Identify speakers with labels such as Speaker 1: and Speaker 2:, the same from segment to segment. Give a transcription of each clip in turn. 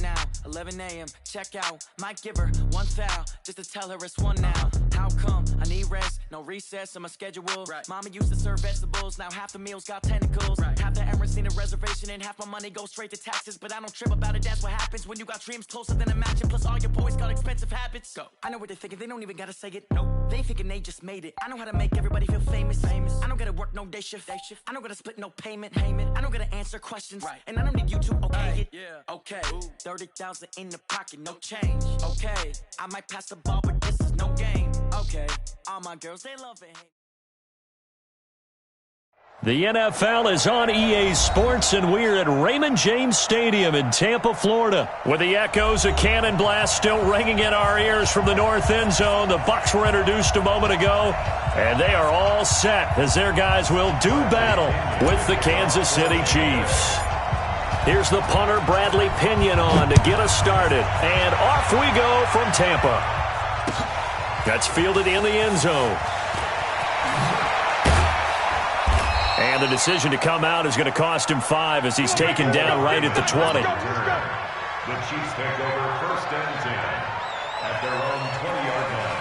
Speaker 1: Right now, 11 a.m., check out. Might give her one foul, just to tell her it's one now. How come? I need rest, no recess in my schedule. Right. Mama used to serve vegetables, now half the meals got tentacles. Right. Half the Emirates need a reservation and half my money goes straight to taxes. But I don't trip about it, that's what happens when you got dreams closer than a mansion. Plus all your boys got expensive habits. Go. I know what they're thinking, they don't even gotta say it. Nope. They thinking they just made it. I know how to make everybody feel famous. I don't gotta work no day shift. I don't gotta split no payment. I don't gotta answer questions. Right. And I don't need you to okay it. Yeah. Okay. Ooh. 30,000 in the pocket, no change. Okay. I might pass the ball, but this is no game. Okay. All my girls, they love it.
Speaker 2: The NFL is on EA Sports, and we're at Raymond James Stadium in Tampa, Florida, with the echoes of cannon blast still ringing in our ears from the north end zone. The Bucs were introduced a moment ago, and they are all set as their guys will do battle with the Kansas City Chiefs. Here's the punter, Bradley Pinion, on to get us started, and off we go from Tampa. That's fielded in the end zone. And the decision to come out is going to cost him 5 as he's taken down right at the 20.
Speaker 3: The Chiefs take over 1st and 10 at their own 20-yard line.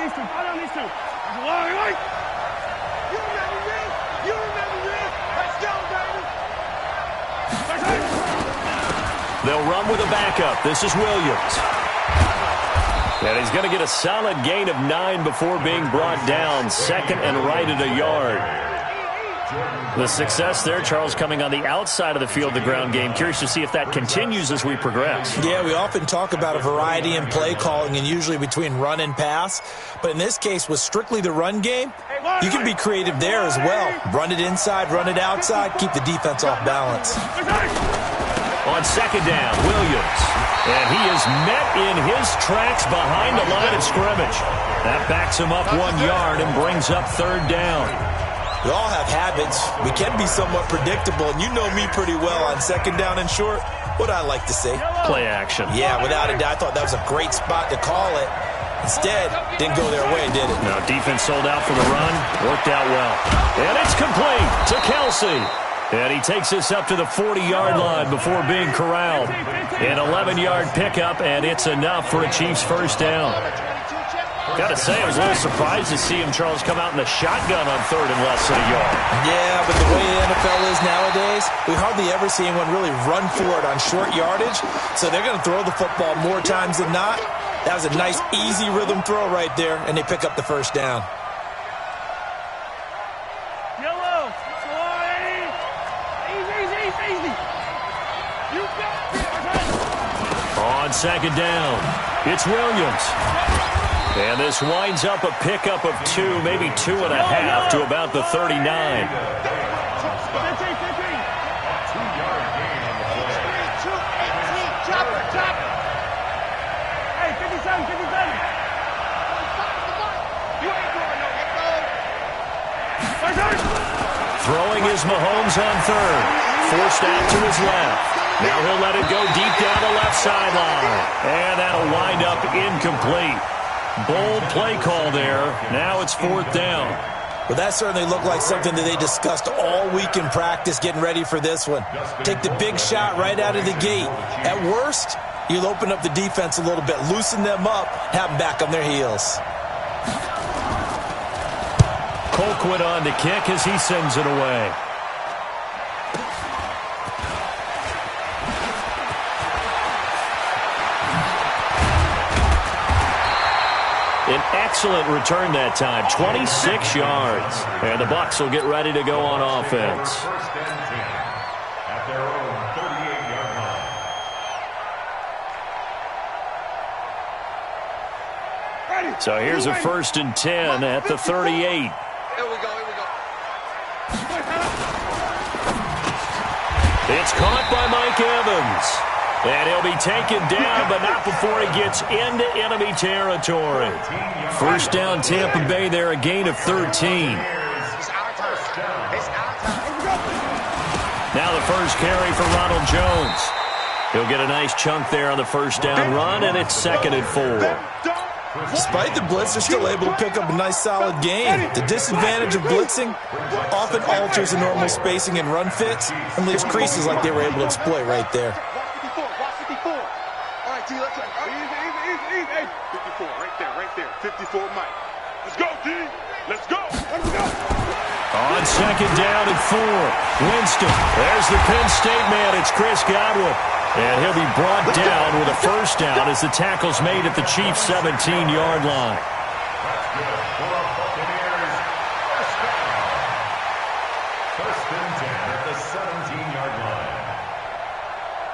Speaker 4: Follow these two. Wait. You remember this? Let's go, baby.
Speaker 2: They'll run with a backup. This is Williams. And he's going to get a solid gain of 9 before being brought down. Second and right at a yard. The success there, Charles, coming on the outside of the field, the ground game. Curious to see if that continues as we progress.
Speaker 5: Yeah, we often talk about a variety in play calling and usually between run and pass. But in this case, with strictly the run game, you can be creative there as well. Run it inside, run it outside, keep the defense off balance.
Speaker 2: On second down, Williams. And he is met in his tracks behind the line of scrimmage. That backs him up 1 yard and brings up 3rd down.
Speaker 5: We all have habits. We can be somewhat predictable, and you know me pretty well on second down and short. What I like to say?
Speaker 2: Play action.
Speaker 5: Yeah, without a doubt. I thought that was a great spot to call it. Instead, didn't go their way, did it?
Speaker 2: Now, defense sold out for the run. Worked out well. And it's complete to Kelsey. And he takes this up to the 40-yard line before being corralled. An 11-yard pickup, and it's enough for a Chiefs 1st down. Got to say, I was a little surprised to see him, Charles, come out in the shotgun on 3rd and less than a yard.
Speaker 5: Yeah, but the way the NFL is nowadays, we hardly ever see anyone really run for it on short yardage. So they're going to throw the football more times than not. That was a nice, easy rhythm throw right there, and they pick up the 1st down.
Speaker 2: On second down, it's Williams. And this winds up a pickup of 2, maybe 2.5 to about the 39. Throwing is Mahomes on 3rd. Forced out to his left. Now he'll let it go deep down the left sideline. And that'll wind up incomplete. Bold play call there. Now it's 4th down.
Speaker 5: Well, that certainly looked like something that they discussed all week in practice getting ready for this one. Take the big shot right out of the gate. At worst, you'll open up the defense a little bit, loosen them up, have them back on their heels.
Speaker 2: Colquitt on to kick as he sends it away. An excellent return that time, 26 yards. And the Bucs will get ready to go on offense.
Speaker 3: 1st and 10 at their own 38-yard line.
Speaker 2: So here's a 1st and 10 at the 38.
Speaker 4: Here we go.
Speaker 2: It's caught by Mike Evans. And he'll be taken down, but not before he gets into enemy territory. 1st down, Tampa Bay there, a gain of 13. Now the first carry for Ronald Jones. He'll get a nice chunk there on the 1st down run, and it's 2nd and 4.
Speaker 5: Despite the blitz, they're still able to pick up a nice solid gain. The disadvantage of blitzing often alters the normal spacing and run fits and leaves creases like they were able to exploit right there.
Speaker 4: Watch 54. All right, T, let's go. Easy. 54, right there. 54, Mike. Let's go, T. Let's go. Let's go.
Speaker 2: On second down and 4, Winston. There's the Penn State man. It's Chris Godwin. And he'll be brought down with a first down as the tackle's made at the Chiefs' 17-yard line.
Speaker 3: That's good for the Buccaneers. First and 10 at the 17-yard line.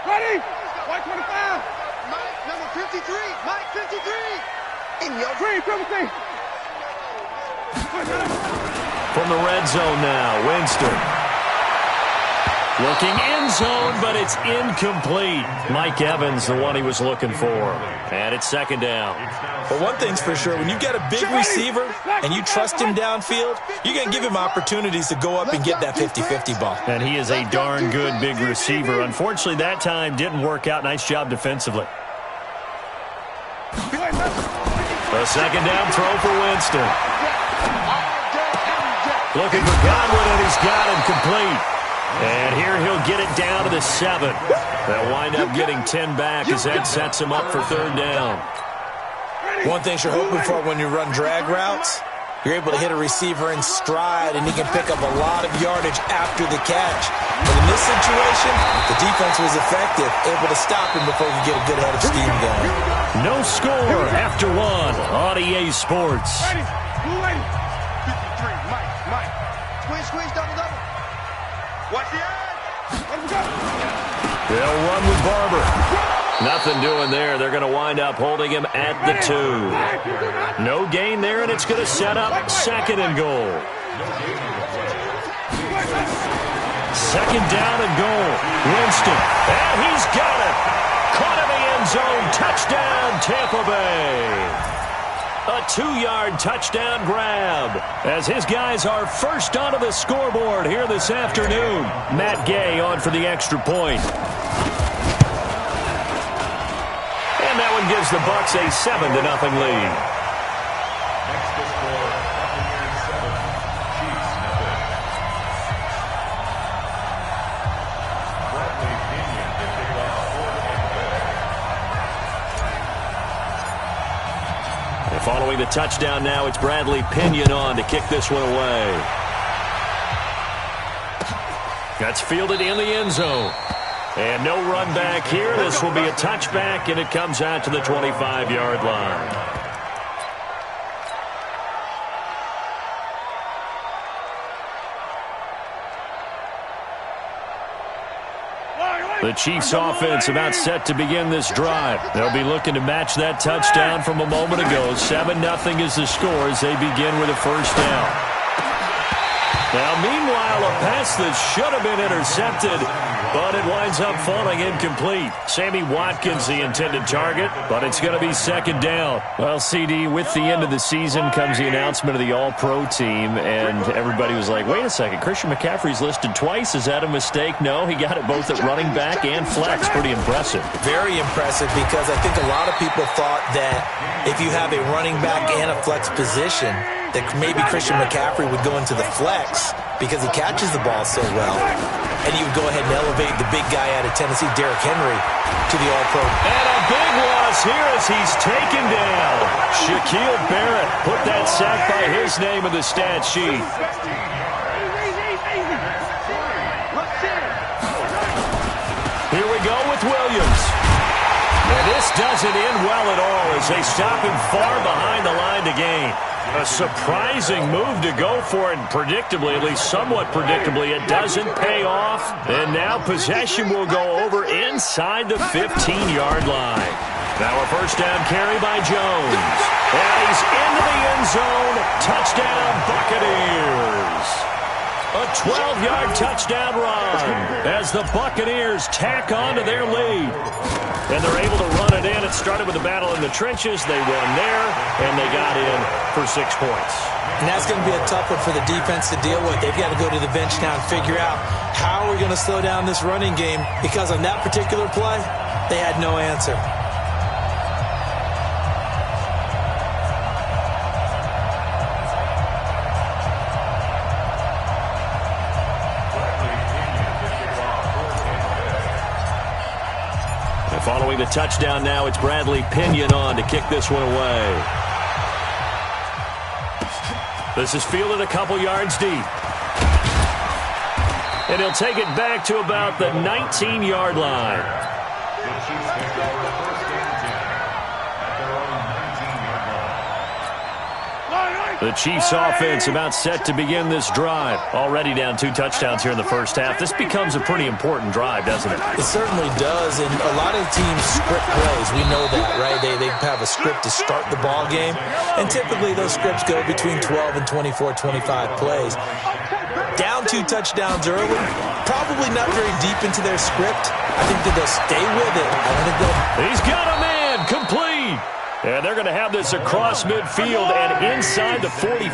Speaker 4: Ready? White 25. Mike, number 53. Mike, 53. In your dream, 53.
Speaker 2: From the red zone now, Winston. Looking end zone, but it's incomplete. Mike Evans, the one he was looking for. And it's second down.
Speaker 5: But one thing's for sure, when you got a big receiver and you trust him downfield, you're going to give him opportunities to go up and get that 50-50 ball.
Speaker 2: And he is a darn good big receiver. Unfortunately, that time didn't work out. Nice job defensively. A second down throw for Winston. Looking for Godwin, and he's got him complete. And here he'll get it down to the 7. They'll wind up getting 10 back as that sets him up for third down.
Speaker 5: One thing you're hoping for when you run drag routes, you're able to hit a receiver in stride, and he can pick up a lot of yardage after the catch. But in this situation, the defense was effective, able to stop him before he could get a good head of steam going.
Speaker 2: No score after 1 on EA Sports.
Speaker 4: 53, Mike. Squeeze, double. Watch the edge. Let him go.
Speaker 2: They'll run with Barber. Nothing doing there. They're going to wind up holding him at the 2. No gain there, and it's going to set up second and goal. Second down and goal. Winston. And he's got it. Caught in the end zone. Touchdown, Tampa Bay. A 2-yard touchdown grab as his guys are first onto the scoreboard here this afternoon. Matt Gay on for the extra point. And that one gives the Bucs a 7-0 lead.
Speaker 3: Next to score, Buccaneers 7, Chiefs 0. Bradley Pinion to kick off for Tampa Bay.
Speaker 2: And following the touchdown now, it's Bradley Pinion on to kick this one away. That's fielded in the end zone. And no run back here. This will be a touchback, and it comes out to the 25-yard line. The Chiefs offense about set to begin this drive. They'll be looking to match that touchdown from a moment ago. 7-0 is the score as they begin with a first down. Now, meanwhile, a pass that should have been intercepted, but it winds up falling incomplete. Sammy Watkins, the intended target, but it's going to be second down. Well, CD, with the end of the season comes the announcement of the All-Pro team, and everybody was like, wait a second, Christian McCaffrey's listed twice. Is that a mistake? No, he got it both at running back and flex. Pretty impressive.
Speaker 5: Very impressive, because I think a lot of people thought that if you have a running back and a flex position, that maybe Christian McCaffrey would go into the flex because he catches the ball so well. And you would go ahead and elevate the big guy out of Tennessee, Derrick Henry, to the All-Pro.
Speaker 2: And a big loss here as he's taken down. Shaquille Barrett put that sack by his name in the stat sheet. Here we go with Williams. And this doesn't end well at all as they stop him far behind the line to gain. A surprising move to go for it, and predictably, at least somewhat predictably, it doesn't pay off. And now possession will go over inside the 15-yard line. Now a first down carry by Jones. And he's into the end zone. Touchdown, Buccaneers. A 12-yard touchdown run as the Buccaneers tack on to their lead. And they're able to run it in. It started with a battle in the trenches. They won there, and they got in for 6 points.
Speaker 5: And that's going to be a tough one for the defense to deal with. They've got to go to the bench now and figure out how we're going to slow down this running game, because on that particular play, they had no answer.
Speaker 2: Following the touchdown now, it's Bradley Pinion on to kick this one away. This is fielded a couple yards deep. And he'll take it back to about the 19-yard line.
Speaker 3: The Chiefs take over first and 10 at their own 19-yard line.
Speaker 2: The Chiefs offense about set to begin this drive. Already down 2 touchdowns here in the first half. This becomes a pretty important drive, doesn't it?
Speaker 5: It certainly does, and a lot of teams script plays. We know that, right? They have a script to start the ball game, and typically those scripts go between 12 and 24, 25 plays. Down 2 touchdowns early, probably not very deep into their script. I think that they'll stay with it. I think they'll...
Speaker 2: He's got a man, complete. And they're going to have this across midfield and inside the 45.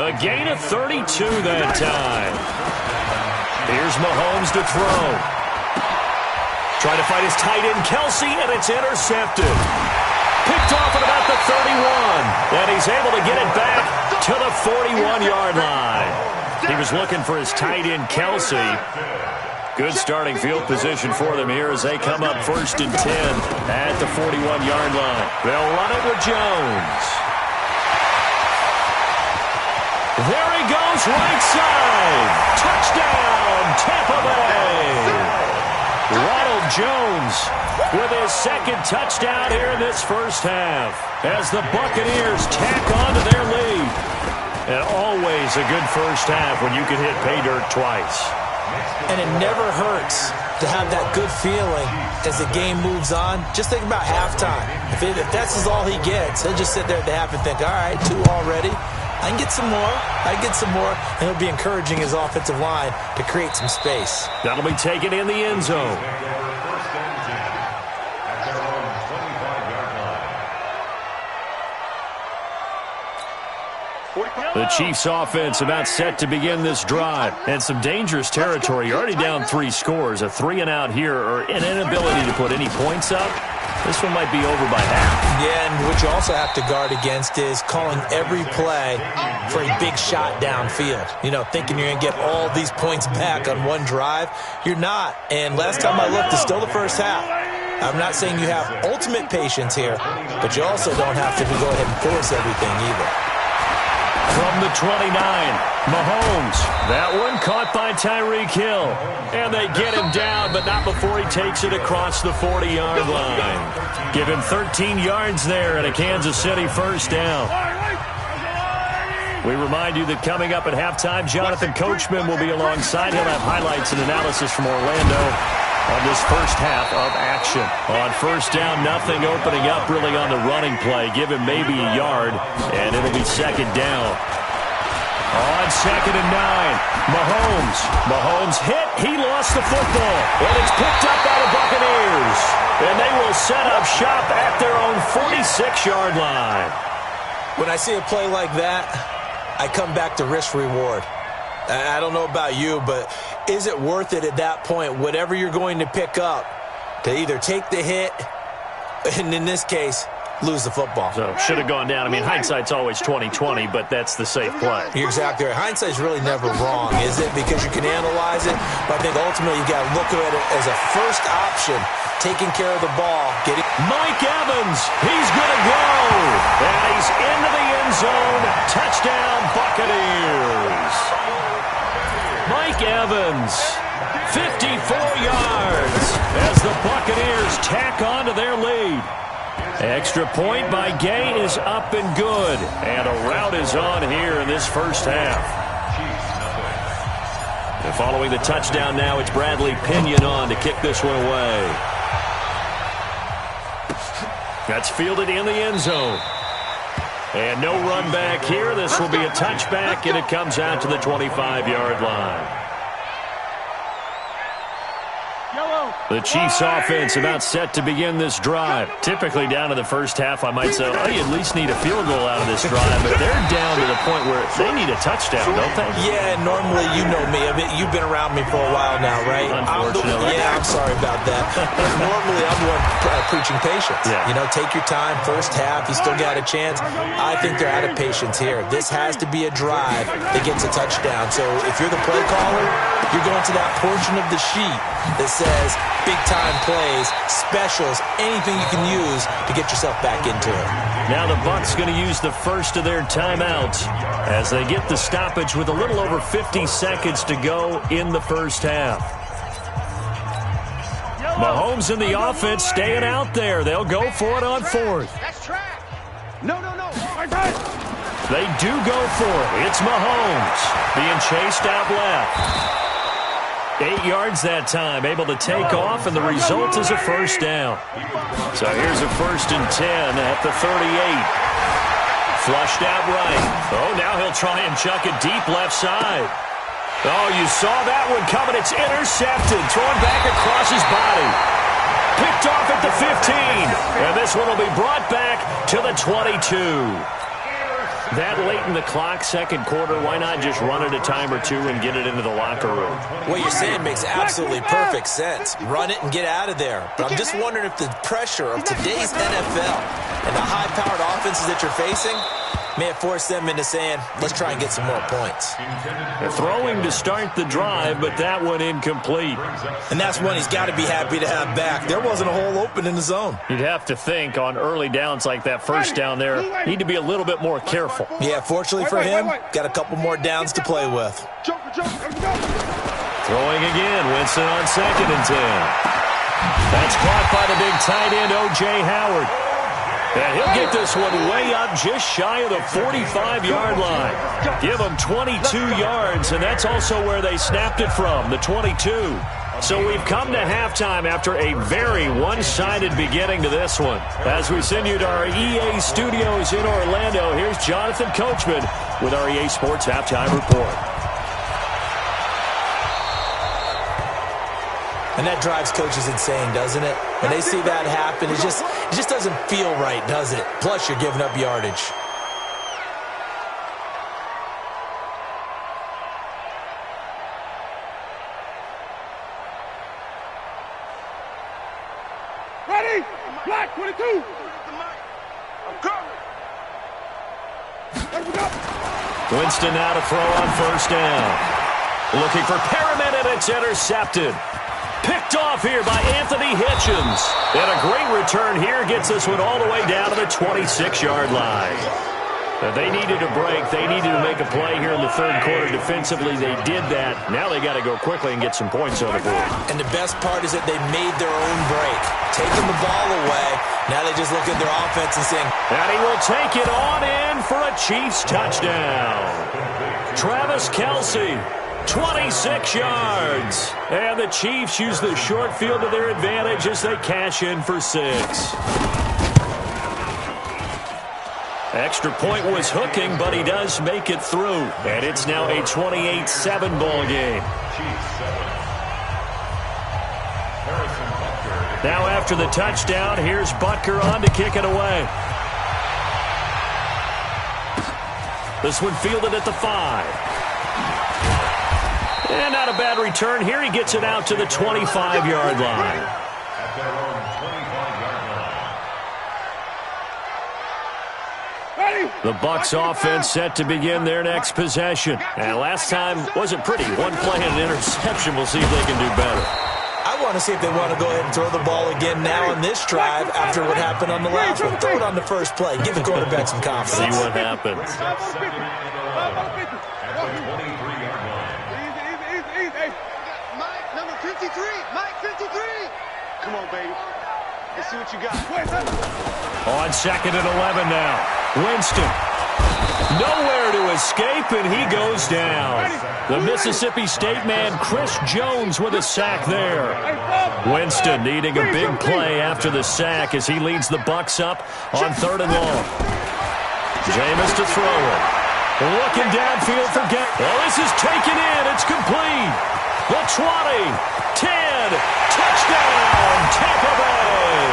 Speaker 2: A gain of 32 that time. Here's Mahomes to throw. Trying to fight his tight end, Kelsey, and it's intercepted. Picked off at about the 31. And he's able to get it back to the 41-yard line. He was looking for his tight end, Kelsey. Good starting field position for them here as they come up first and 10 at the 41-yard line. They'll run it with Jones. There he goes, right side. Touchdown, Tampa Bay. Ronald Jones with his second touchdown here in this first half as the Buccaneers tack on to their lead. And always a good first half when you can hit pay dirt twice.
Speaker 5: And it never hurts to have that good feeling as the game moves on. Just think about halftime. If that's all he gets, he'll just sit there at the half and think, all right, 2 already. I can get some more. I can get some more. And he'll be encouraging his offensive line to create some space.
Speaker 2: That'll be taken in the end zone.
Speaker 3: First and 10 at their own 25-yard line.
Speaker 2: The Chiefs offense about set to begin this drive. And some dangerous territory. You're already down 3 scores. A 3-and-out here or an inability to put any points up. This one might be over by half.
Speaker 5: Yeah, and what you also have to guard against is calling every play for a big shot downfield. You know, thinking you're going to get all these points back on one drive. You're not. And last time I looked, it's still the first half. I'm not saying you have ultimate patience here, but you also don't have to go ahead and force everything either.
Speaker 2: From the 29, Mahomes. That one caught by Tyreek Hill. And they get him down, but not before he takes it across the 40-yard line. Give him 13 yards there and a Kansas City first down. We remind you that coming up at halftime, Jonathan Coachman will be alongside. He'll have highlights and analysis from Orlando on this first half of action. On first down, nothing opening up really on the running play. Give him maybe a yard, and it'll be second down. On second and 9, Mahomes. Mahomes hit. He lost the football, and it's picked up by the Buccaneers. And they will set up shop at their own 46-yard line.
Speaker 5: When I see a play like that, I come back to risk-reward. I don't know about you, but is it worth it at that point, whatever you're going to pick up, to either take the hit, and in this case, lose the football?
Speaker 2: So, should have gone down. I mean, hindsight's always 20/20, but that's the safe play.
Speaker 5: You're exactly right. Hindsight's really never wrong, is it? Because you can analyze it, but I think ultimately you got to look at it as a first option, taking care of the ball.
Speaker 2: Mike Evans, he's going to go. And he's into the end zone. Touchdown, Buccaneers. Mike Evans, 54 yards as the Buccaneers tack on to their lead. Extra point by Gay is up and good. And a rout is on here in this first half. And following the touchdown now, it's Bradley Pinion on to kick this one away. That's fielded in the end zone. And no run back here. This will be a touchback, and it comes out to the 25-yard line. The Chiefs offense about set to begin this drive. Typically down to the first half, I might say, oh, you at least need a field goal out of this drive. But they're down to the point where they need a touchdown, don't they?
Speaker 5: Yeah, normally you know me. I mean, you've been around me for a while now, right?
Speaker 2: Unfortunately.
Speaker 5: I'm sorry about that. Normally I'm the one preaching patience.
Speaker 2: Yeah.
Speaker 5: You know, take your time. First half, you still got a chance. I think they're out of patience here. This has to be a drive that gets a touchdown. So if you're the play caller, you're going to that portion of the sheet that says, big-time plays, specials, anything you can use to get yourself back into it.
Speaker 2: Now the Bucs going to use the first of their timeouts as they get the stoppage with a little over 50 seconds to go in the first half. Mahomes in the offense staying out there. They'll go for it on fourth.
Speaker 4: That's track. No.
Speaker 2: They do go for it. It's Mahomes being chased out left. 8 yards that time, able to take off, and the result is a first down. So here's a 1st and 10 at the 38. Flushed out right. Oh, now he'll try and chuck it deep left side. Oh, you saw that one coming. It's intercepted. Thrown back across his body. Picked off at the 15. And this one will be brought back to the 22. That late in the clock, second quarter, why not just run it a time or two and get it into the locker room?
Speaker 5: What you're saying makes absolutely perfect sense. Run it and get out of there. But I'm just wondering if the pressure of today's NFL and the high-powered offenses that you're facing may have forced them into saying, let's try and get some more points.
Speaker 2: They're throwing to start the drive, but that one incomplete.
Speaker 5: And that's one he's got to be happy to have back. There wasn't a hole open in the zone.
Speaker 2: You'd have to think on early downs like that first down there, need to be a little bit more careful.
Speaker 5: Yeah, fortunately for him, got a couple more downs to play with.
Speaker 2: Throwing again, Winston on 2nd and 10. That's caught by the big tight end, O.J. Howard. And he'll get this one way up just shy of the 45-yard line. Give him 22 yards, and that's also where they snapped it from, the 22. So we've come to halftime after a very one-sided beginning to this one. As we send you to our EA studios in Orlando, here's Jonathan Coachman with our EA Sports Halftime Report.
Speaker 5: And that drives coaches insane, doesn't it? When they see that happen, it just doesn't feel right, does it? Plus, you're giving up yardage.
Speaker 4: Ready? Black 22. I'm coming. There we go.
Speaker 2: Winston now to throw on first down. Looking for Perriman, and it's intercepted. Picked off here by Anthony Hitchens. And a great return here gets this one all the way down to the 26-yard line. Now they needed a break. They needed to make a play here in the third quarter. Defensively, they did that. Now they got to go quickly and get some points on the board.
Speaker 5: And the best part is that they made their own break. Taking the ball away. Now they just look at their offense and saying,
Speaker 2: and he will take it on in for a Chiefs touchdown. Travis Kelce. 26 yards. And the Chiefs use the short field to their advantage as they cash in for 6. Extra point was hooking, but he does make it through. And it's now a 28-7 ball game. Now after the touchdown, here's Butker on to kick it away. This one fielded at the 5. And not a bad return here. He gets it out to the 25-yard line.
Speaker 3: At their own 25-yard line.
Speaker 2: The Bucs offense set to begin their next possession. And last time wasn't pretty. One play and an interception. We'll see if they can do better.
Speaker 5: I want to see if they want to go ahead and throw the ball again now on this drive after what happened on the last one. Throw it on the first play. Give the quarterback some confidence.
Speaker 2: See what happens.
Speaker 3: At the 23-yard line.
Speaker 4: Mike, number 53. Mike, 53. Come on, baby. Let's see what you got.
Speaker 2: On 2nd and 11 now. Winston. Nowhere to escape, and he goes down. The Mississippi State man, Chris Jones, with a sack there. Winston needing a big play after the sack as he leads the Bucs up on 3rd and long. Jameis to throw it. Looking downfield for Gay. Oh, this is taken in. It's complete. The 20, 10, touchdown, Tampa Bay.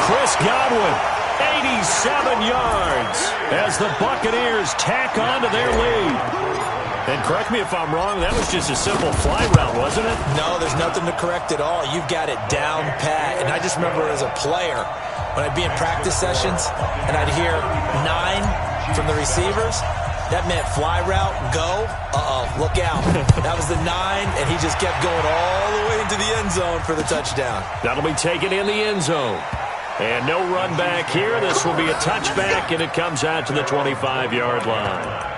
Speaker 2: Chris Godwin, 87 yards as the Buccaneers tack on to their lead. And correct me if I'm wrong, that was just a simple fly route, wasn't it?
Speaker 5: No, there's nothing to correct at all. You've got it down pat. And I just remember as a player, when I'd be in practice sessions and I'd hear 9 from the receivers, That meant fly route, go. Look out. That was the 9, and he just kept going all the way into the end zone for the touchdown.
Speaker 2: That'll be taken in the end zone. And no run back here. This will be a touchback, and it comes out to the 25-yard line.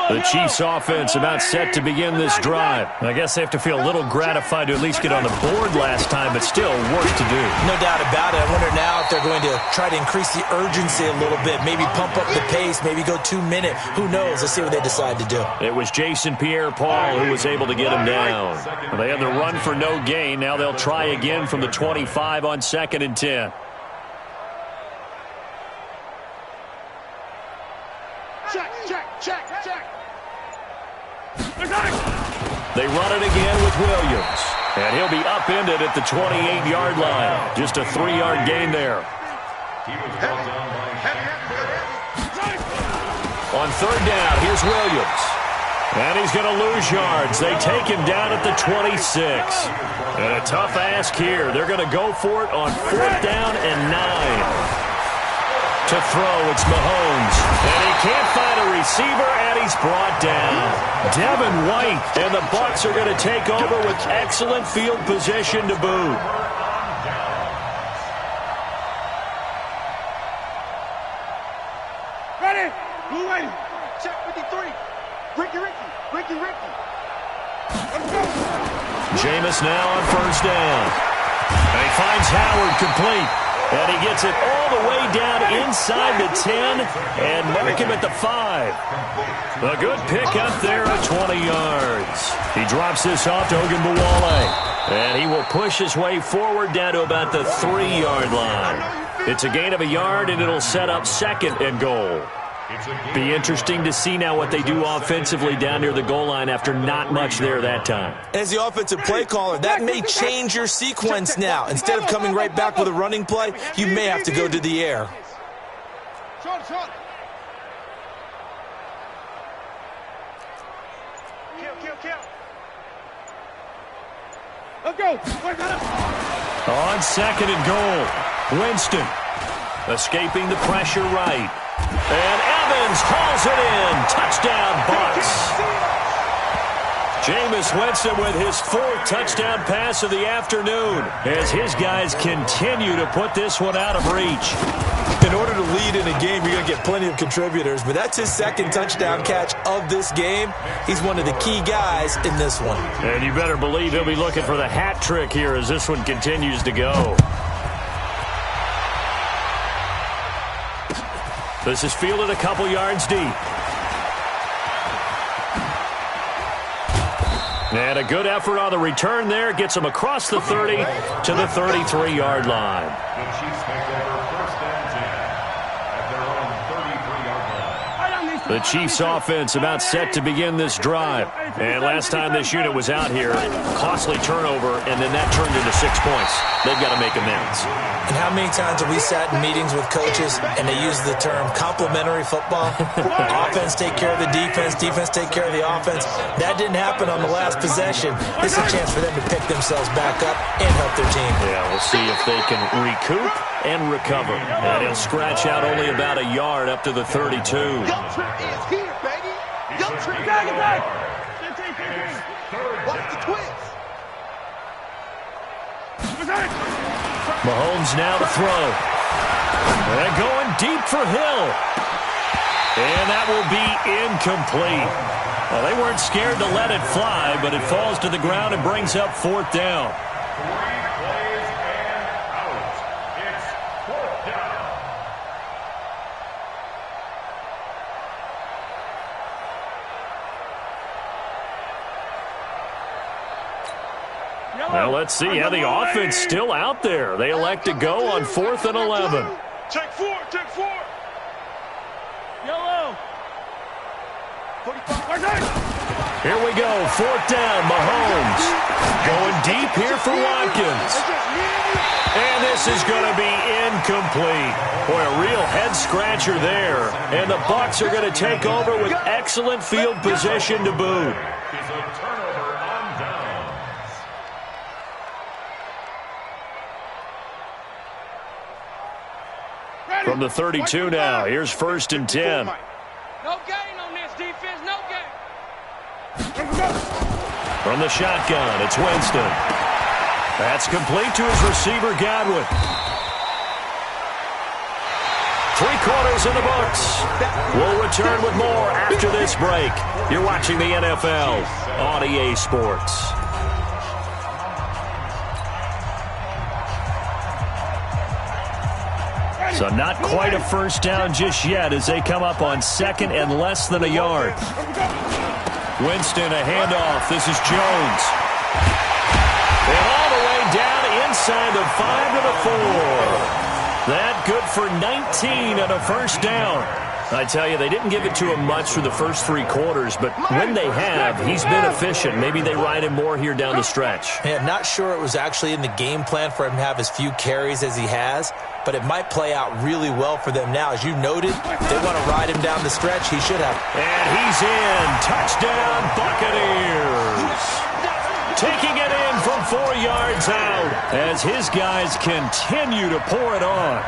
Speaker 2: The Chiefs offense about set to begin this drive. I guess they have to feel a little gratified to at least get on the board last time, but still work to do.
Speaker 5: No doubt about it. I wonder now if they're going to try to increase the urgency a little bit, maybe pump up the pace, maybe go 2-minute. Who knows? Let's see what they decide to do.
Speaker 2: It was Jason Pierre-Paul who was able to get him down. They had the run for no gain. Now they'll try again from the 25 on 2nd and 10. They run it again with Williams. And he'll be upended at the 28-yard line. Just a 3-yard gain there. On 3rd down, here's Williams. And he's going to lose yards. They take him down at the 26. And a tough ask here. They're going to go for it on 4th down and 9. To throw, it's Mahomes. And he can't find a receiver, and he's brought down. Devin White, and the Bucs are going to take over with excellent field position to boot.
Speaker 4: Ready? Blue lady. Check 53. Ricky. Let's go.
Speaker 2: Jameis now on 1st down. And he finds Howard complete. And he gets it all the way down inside the 10 and mark him at the 5. A good pick up there at 20 yards. He drops this off to Ogunbowale. And he will push his way forward down to about the 3-yard line. It's a gain of a yard, and it'll set up 2nd and goal. Be interesting to see now what they do offensively down near the goal line after not much there that time.
Speaker 5: As the offensive play caller, that may change your sequence now. Instead of coming right back with a running play, you may have to go to the air.
Speaker 4: Let's go.
Speaker 2: On 2nd and goal, Winston escaping the pressure right. And Evans hauls it in. Touchdown, Bucs. Jameis Winston with his 4th touchdown pass of the afternoon as his guys continue to put this one out of reach.
Speaker 5: In order to lead in a game, you're going to get plenty of contributors, but that's his 2nd touchdown catch of this game. He's one of the key guys in this one.
Speaker 2: And you better believe he'll be looking for the hat trick here as this one continues to go. This is fielded a couple yards deep. And a good effort on the return there. Gets him across the 30 to the 33-yard line.
Speaker 3: The Chiefs take over 1st and 10 at their own 33-yard line.
Speaker 2: The Chiefs offense about set to begin this drive. And last time this unit was out here, costly turnover, and then that turned into 6 points. They've got to make amends.
Speaker 5: And how many times have we sat in meetings with coaches and they use the term complementary football? Offense take care of the defense, defense take care of the offense. That didn't happen on the last possession. This is a chance for them to pick themselves back up and help their team.
Speaker 2: Yeah, we'll see if they can recoup and recover. And he'll scratch out only about a yard up to the 32.
Speaker 4: Young Trent is here, baby. Young Trent, get back. Watch the twins.
Speaker 2: Mahomes now to throw. And going deep for Hill. And that will be incomplete. Well, they weren't scared to let it fly, but it falls to the ground and brings up 4th down.
Speaker 3: 3 plays and out. It's 4th down.
Speaker 2: Well, let's see how the offense still out there. They elect to go on 4th and 11.
Speaker 4: Take 4. Yellow. 45.
Speaker 2: Here we go, 4th down, Mahomes. Going deep here for Watkins. And this is going to be incomplete. Boy, a real head-scratcher there. And the Bucs are going to take over with excellent field position to boot.
Speaker 3: Is a turnover on downs.
Speaker 2: From the 32 now, here's 1st and 10.
Speaker 6: No gain on this defense, no gain.
Speaker 2: From the shotgun, it's Winston. That's complete to his receiver, Godwin. 3 quarters in the books. We'll return with more after this break. You're watching the NFL on EA Sports. So not quite a first down just yet as they come up on 2nd and less than a yard. Winston, a handoff. This is Jones. And all the way down inside the 5 to the 4. That good for 19 and a first down. I tell you, they didn't give it to him much for the first 3 quarters, but when they have, he's been efficient. Maybe they ride him more here down the stretch.
Speaker 5: Yeah, not sure it was actually in the game plan for him to have as few carries as he has, but it might play out really well for them now. As you noted, if they want to ride him down the stretch, he should have.
Speaker 2: And he's in. Touchdown, Buccaneers. Taking it in from 4 yards out as his guys continue to pour it on.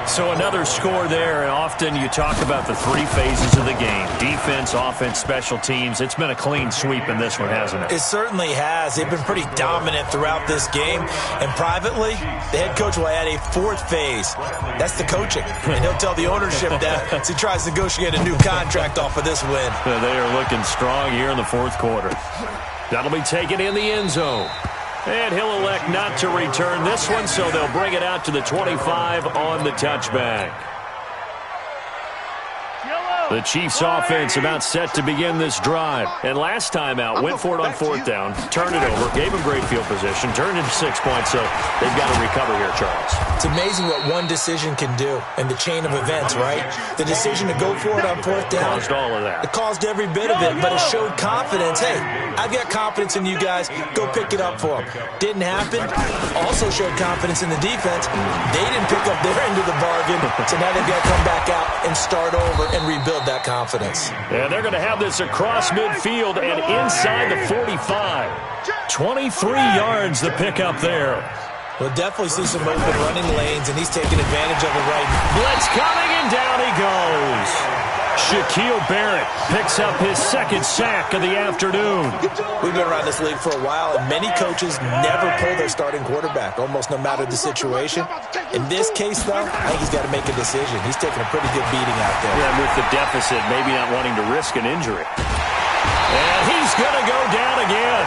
Speaker 2: So another score there, and often you talk about the 3 phases of the game. Defense, offense, special teams. It's been a clean sweep in this one, hasn't it?
Speaker 5: It certainly has. They've been pretty dominant throughout this game. And privately, the head coach will add a 4th phase. That's the coaching. And he'll tell the ownership that as he tries to negotiate a new contract off of this win.
Speaker 2: They are looking strong here in the 4th quarter. That'll be taken in the end zone. And he'll elect not to return this one, so they'll bring it out to the 25 on the touchback. The Chiefs offense about set to begin this drive. And last time out, went for it on 4th down, turned it over, gave them great field position, turned into 6 points, so they've got to recover here, Charles.
Speaker 5: It's amazing what one decision can do in the chain of events, right? The decision to go for it on 4th down.
Speaker 2: Caused all of that.
Speaker 5: It caused every bit of it, but it showed confidence. Hey, I've got confidence in you guys. Go pick it up for them. Didn't happen. Also showed confidence in the defense. They didn't pick up their end of the bargain, so now they've got to come back out and start over and rebuild that confidence.
Speaker 2: And they're going to have this across midfield and inside the 45. 23 yards the pickup there.
Speaker 5: We'll definitely see some open running lanes, and he's taking advantage of it right now.
Speaker 2: Blitz coming, and down he goes. Shaquille Barrett picks up his 2nd sack of the afternoon.
Speaker 5: We've been around this league for a while, and many coaches never pull their starting quarterback, almost no matter the situation. In this case, though, I think he's got to make a decision. He's taking a pretty good beating out there.
Speaker 2: Yeah, with the deficit, maybe not wanting to risk an injury. And he's going to go down again.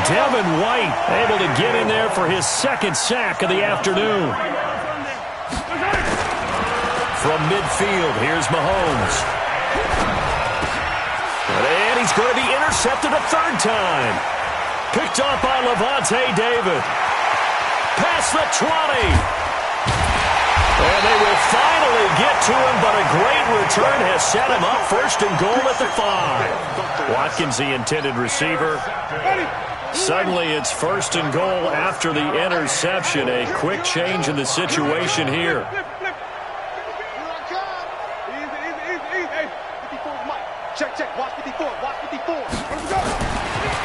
Speaker 2: Devin White able to get in there for his 2nd sack of the afternoon. From midfield, here's Mahomes. And he's going to be intercepted a 3rd time. Picked off by Levante David. Past the 20. And they will finally get to him, but a great return has set him up 1st and goal at the 5. Watkins, the intended receiver. Suddenly it's 1st and goal after the interception. A quick change in the situation here.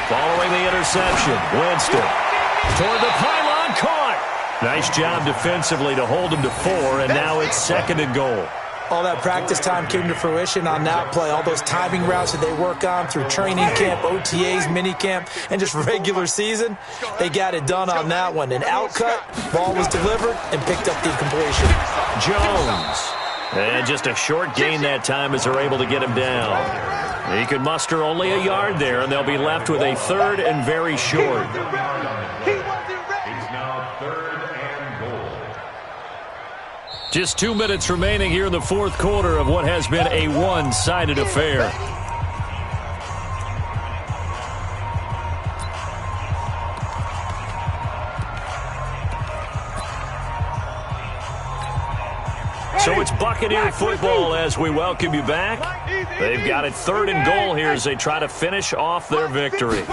Speaker 2: Following the interception, Winston toward the pylon, caught. Nice job defensively to hold him to 4, and now it's 2nd and goal.
Speaker 5: All that practice time came to fruition on that play. All those timing routes that they work on through training camp, OTAs, minicamp, and just regular season, they got it done on that one. An outcut, ball was delivered, and picked up the completion.
Speaker 2: Jones. And just a short gain that time as they're able to get him down. He could muster only a yard there, and they'll be left with a 3rd and very short.
Speaker 3: It's now 3rd and goal.
Speaker 2: Just 2 minutes remaining here in the 4th quarter of what has been a one-sided affair. So it's Buccaneer football as we welcome you back. They've got it 3rd and goal here as they try to finish off their victory.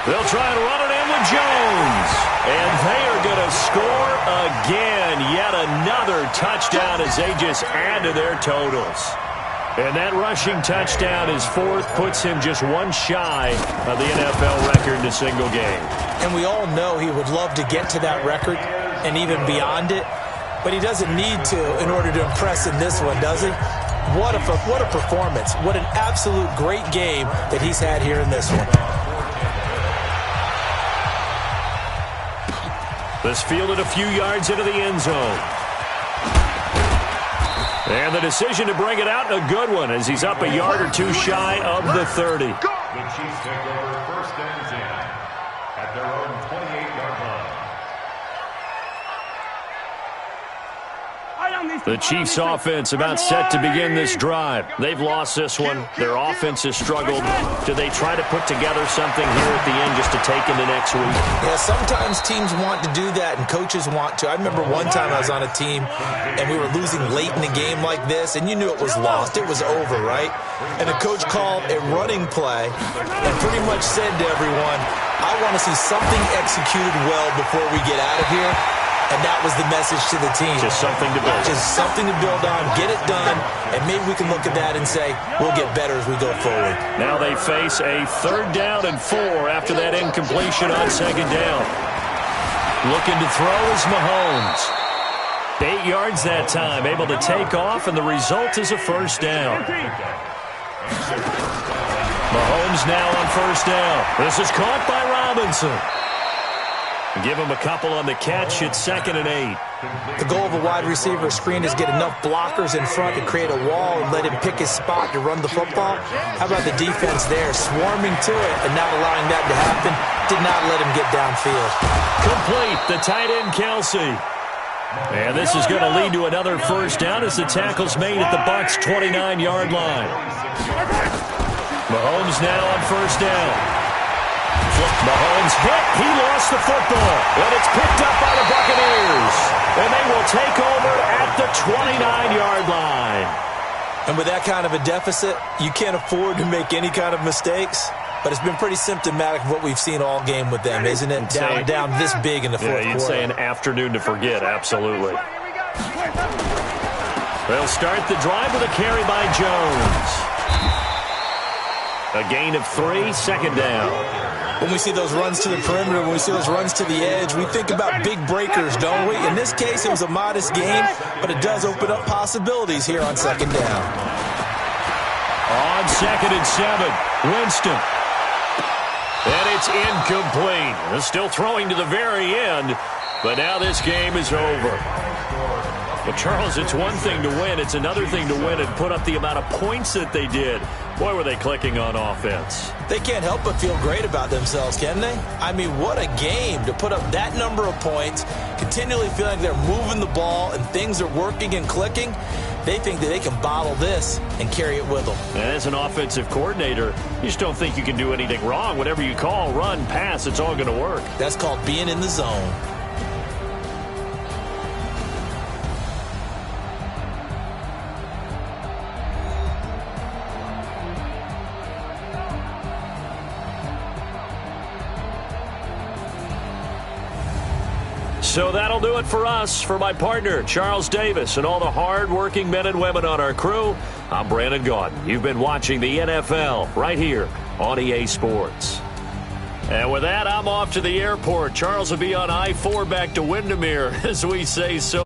Speaker 2: They'll try and run it in with Jones. And they are going to score again. Yet another touchdown as they just add to their totals. And that rushing touchdown, his 4th, puts him just 1 shy of the NFL record in a single game.
Speaker 5: And we all know he would love to get to that record and even beyond it. but he doesn't need to in order to impress in this one, does he? What a performance. What an absolute great game that he's had here in this one.
Speaker 2: This fielded a few yards into the end zone. And the decision to bring it out, a good one, as he's up a yard or two shy of the 30.
Speaker 3: The Chiefs take over first and 10 at their own 28-yard line.
Speaker 2: The Chiefs offense about set to begin this drive. They've lost this one. Their offense has struggled. Do they try to put together something here at the end just to take into next week?
Speaker 5: Yeah, sometimes teams want to do that and coaches want to. I remember one time I was on a team and we were losing late in the game like this, and you knew it was lost. It was over, right? And the coach called a running play and pretty much said to everyone, I want to see something executed well before we get out of here. And that was the message to the team.
Speaker 2: Just something to build.
Speaker 5: Just something to build on, get it done, and maybe we can look at that and say, we'll get better as we go forward.
Speaker 2: Now they face a 3rd down and 4 after that incompletion on 2nd down. Looking to throw is Mahomes. 8 yards that time, able to take off, and the result is a 1st down. Mahomes now on 1st down. This is caught by Robinson. Give him a couple on the catch. It's 2nd and 8.
Speaker 5: The goal of a wide receiver screen is get enough blockers in front to create a wall and let him pick his spot to run the football. How about the defense there, swarming to it and not allowing that to happen? Did not let him get downfield.
Speaker 2: Complete, the tight end, Kelsey. And this is going to lead to another 1st down as the tackle's made at the Bucs' 29-yard line. Mahomes now on 1st down. Mahomes hit. He lost the football. And it's picked up by the Buccaneers. And they will take over at the 29-yard line.
Speaker 5: And with that kind of a deficit, you can't afford to make any kind of mistakes. But it's been pretty symptomatic of what we've seen all game with them, isn't it? Down this big in the fourth quarter.
Speaker 2: You'd say an afternoon to forget, absolutely. They'll start the drive with a carry by Jones. A gain of 3, 2nd down.
Speaker 5: When we see those runs to the perimeter, when we see those runs to the edge, we think about big breakers, don't we? In this case, it was a modest gain, but it does open up possibilities here on 2nd down.
Speaker 2: On 2nd and 7, Winston. And it's incomplete. They're still throwing to the very end, but now this game is over. Well, Charles, it's one thing to win. It's another thing to win and put up the amount of points that they did. Boy, were they clicking on offense.
Speaker 5: They can't help but feel great about themselves, can they? I mean, what a game to put up that number of points, continually feeling like they're moving the ball and things are working and clicking. They think that they can bottle this and carry it with them.
Speaker 2: And as an offensive coordinator, you just don't think you can do anything wrong. Whatever you call, run, pass, it's all going to work.
Speaker 5: That's called being in the zone.
Speaker 2: So that'll do it for us. For my partner, Charles Davis, and all the hard-working men and women on our crew, I'm Brandon Gaudin. You've been watching the NFL right here on EA Sports. And with that, I'm off to the airport. Charles will be on I-4 back to Windermere as we say so.